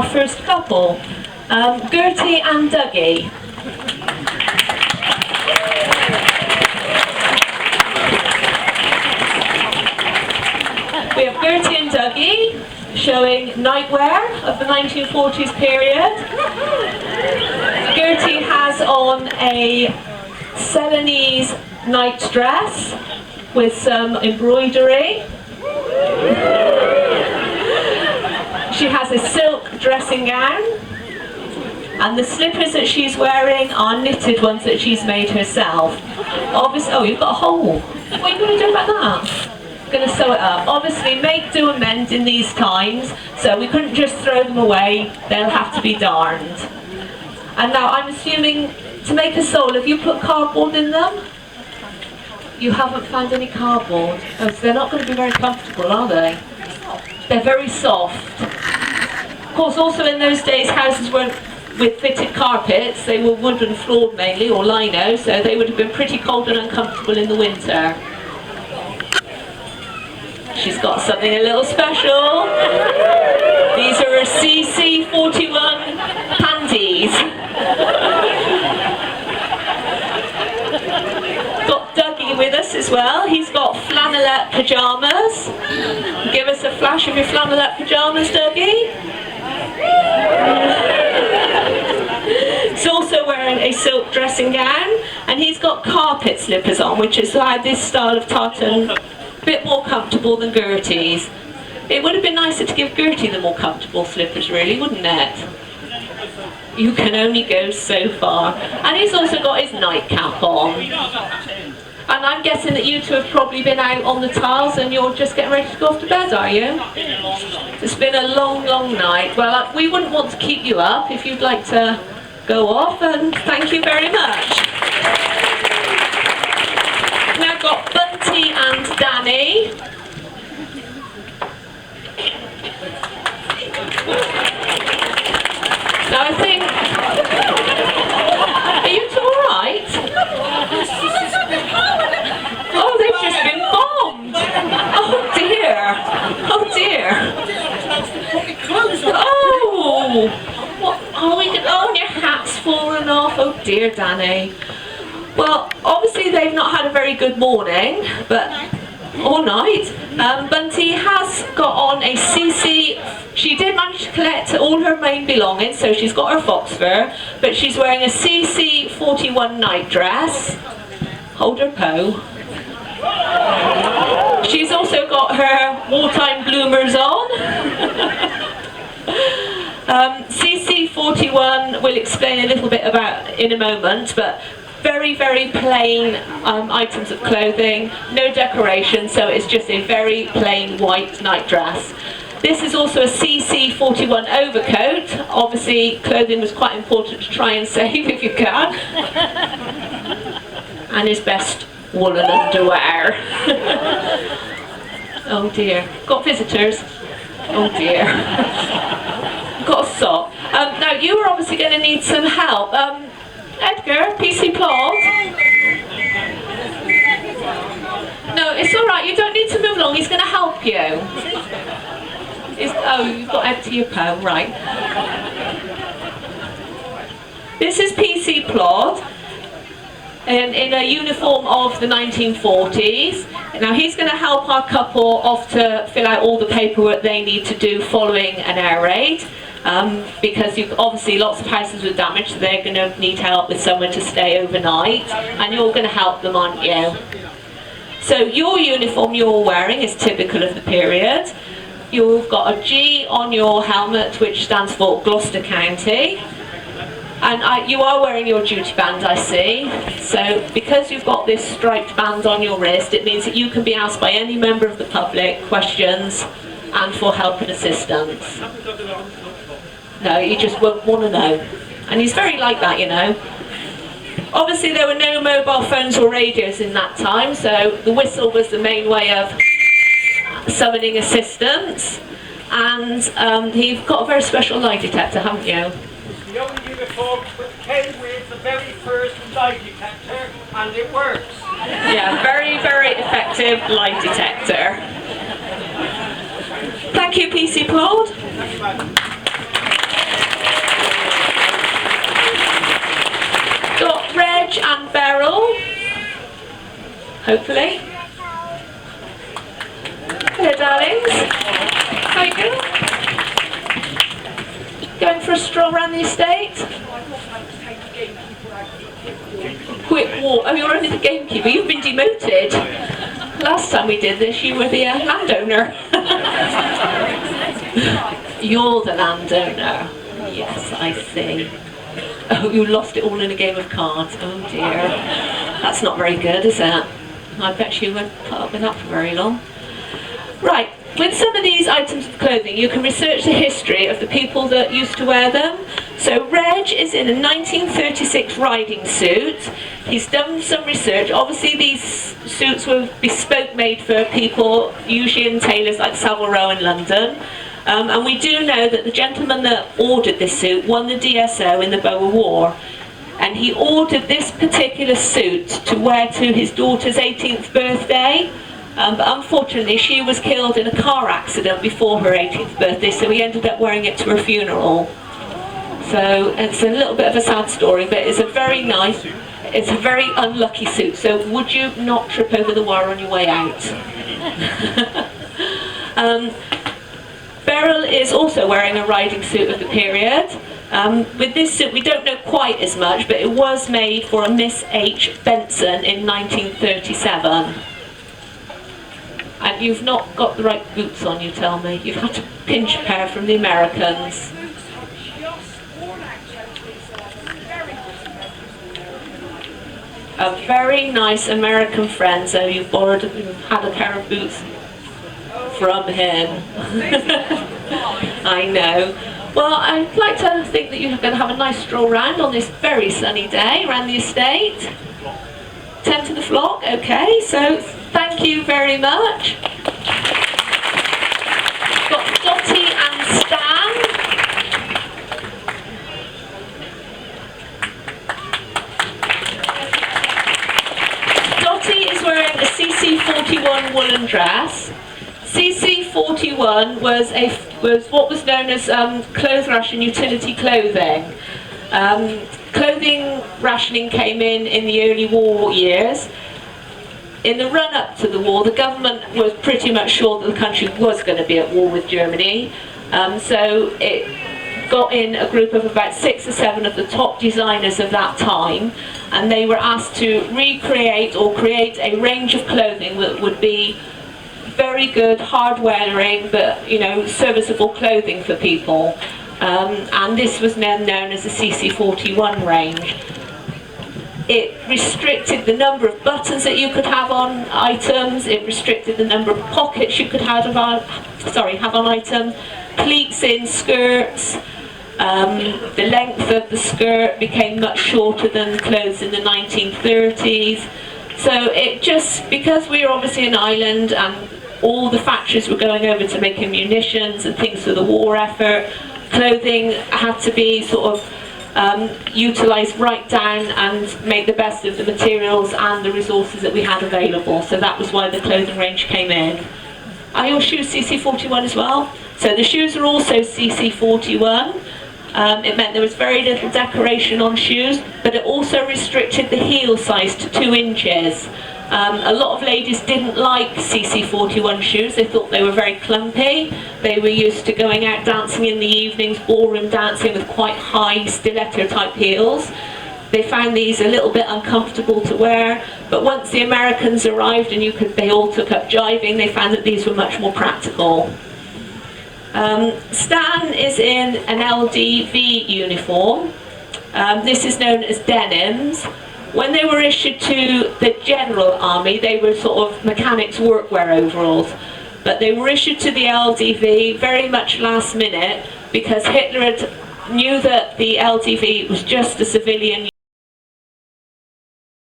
first couple, Gertie and Dougie. We have Gertie and Dougie showing nightwear of the 1940s period. Gertie has on a Celanese night dress with some embroidery. She has a silk dressing gown, and the slippers that she's wearing are knitted ones that she's made herself. Obviously, oh, you've got a hole. What are you going to do about that? Going to sew it up. Obviously, make, do and mend in these times, so we couldn't just throw them away. They'll have to be darned. And now I'm assuming to make a sole, have you put cardboard in them? You haven't found any cardboard. Oh, so they're not going to be very comfortable, are they? They're very soft. Of course, also in those days, houses weren't with fitted carpets. They were wooden floored mainly, or lino, so they would have been pretty cold and uncomfortable in the winter. She's got something a little special. These are her CC41 panties. Got Dougie with us as well. He's got flannelette pyjamas. Give us a flash of your flannelette pyjamas, Dougie. He's also wearing a silk dressing gown, and he's got carpet slippers on, which is why this style of tartan a bit more comfortable than Gertie's. It would have been nicer to give Gertie the more comfortable slippers, really, wouldn't it? You can only go so far. And he's also got his nightcap on. And I'm guessing that you two have probably been out on the tiles and you're just getting ready to go off to bed, are you? It's been a long, long night. Well, we wouldn't want to keep you up if you'd like to go off, and thank you very much. Now got Bunty and Danny. Now I think, are you two alright? Oh, they've just been bombed. Oh dear. Oh dear. Oh. What? Oh, and your hat's fallen off. Oh dear, Danny. Well, obviously they've not had a very good morning, but all night. Bunty has got on a CC. She did manage to collect all her main belongings, so she's got her fox fur, but she's wearing a CC41 night dress. Hold her po. She's also got her wartime bloomers on. CC41 we'll explain a little bit about in a moment, but very, very plain items of clothing, no decoration, so it's just a very plain white night dress. This is also a CC41 overcoat. Obviously, clothing was quite important to try and save if you can. And his best woolen underwear. Oh dear. Got visitors? Oh dear. Got a sock. Now, you are obviously going to need some help. Edgar, PC plot. No, it's alright, you don't need to move along, he's going to help you. Oh, you've got Ed to your po, right. This is PC plot in a uniform of the 1940s. Now he's going to help our couple off to fill out all the paperwork they need to do following an air raid. Because obviously lots of houses were damaged, so they're going to need help with somewhere to stay overnight, and you're going to help them, aren't you? So your uniform you're wearing is typical of the period. You've got a G on your helmet, which stands for Gloucester County, and you are wearing your duty band, I see. So because you've got this striped band on your wrist, it means that you can be asked by any member of the public questions and for help and assistance. No, you just won't want to know. And he's very like that, you know. Obviously there were no mobile phones or radios in that time, so the whistle was the main way of summoning assistance. And you've got a very special lie detector, haven't you? The only uniform that came with the very first lie detector, and it works. Yeah, very, very effective lie detector. Thank you, PC Claude. hopefully. Hello, darlings. How you doing? Going for a stroll around the estate? Quick walk. Oh, you're only the gamekeeper. You've been demoted. Last time we did this, you were the landowner. You're the landowner. Yes, I see. Oh, you lost it all in a game of cards. Oh dear. That's not very good, is it? I bet you won't put up with that for very long. Right, with some of these items of clothing, you can research the history of the people that used to wear them. So Reg is in a 1936 riding suit. He's done some research. Obviously these suits were bespoke made for people, usually in tailors like Savile Row in London. And we do know that the gentleman that ordered this suit won the DSO in the Boer War. And he ordered this particular suit to wear to his daughter's 18th birthday. But unfortunately, she was killed in a car accident before her 18th birthday, so he ended up wearing it to her funeral. So it's a little bit of a sad story, but it's a very nice, it's a very unlucky suit. So would you not trip over the wire on your way out? Beryl is also wearing a riding suit of the period. With this suit, we don't know quite as much, but it was made for a Miss H. Benson in 1937. And you've not got the right boots on, you tell me. You've had to pinch a pair from the Americans. A very nice American friend, so you've had a pair of boots from him. I know. Well, I'd like to think that you're going to have a nice stroll round on this very sunny day around the estate. 10 to the flock, okay, so thank you very much. Got Dottie and Stan. Dottie is wearing a CC41 woolen dress. CC41 was what was known as clothes ration utility clothing. Clothing rationing came in the early war years. In the run-up to the war, the government was pretty much sure that the country was going to be at war with Germany. So it got in a group of about 6 or 7 of the top designers of that time, and they were asked to recreate or create a range of clothing that would be very good, hard-wearing, but serviceable clothing for people. And this was then known as the CC41 range. It restricted the number of buttons that you could have on items. It restricted the number of pockets you could have on items. Pleats in skirts. The length of the skirt became much shorter than clothes in the 1930s. So it just, because we were obviously an island and all the factories were going over to making munitions and things for the war effort, clothing had to be sort of utilised right down and make the best of the materials and the resources that we had available. So that was why the clothing range came in. Are your shoes CC41 as well? So the shoes are also CC41. It meant there was very little decoration on shoes, but it also restricted the heel size to 2 inches. A lot of ladies didn't like CC41 shoes. They thought they were very clumpy. They were used to going out dancing in the evenings, ballroom dancing with quite high stiletto type heels. They found these a little bit uncomfortable to wear, but once the Americans arrived and they all took up jiving, they found that these were much more practical. Stan is in an LDV uniform. This is known as denims. When they were issued to the General Army, they were sort of mechanics workwear overalls. But they were issued to the LDV very much last minute because Hitler knew that the LDV was just a civilian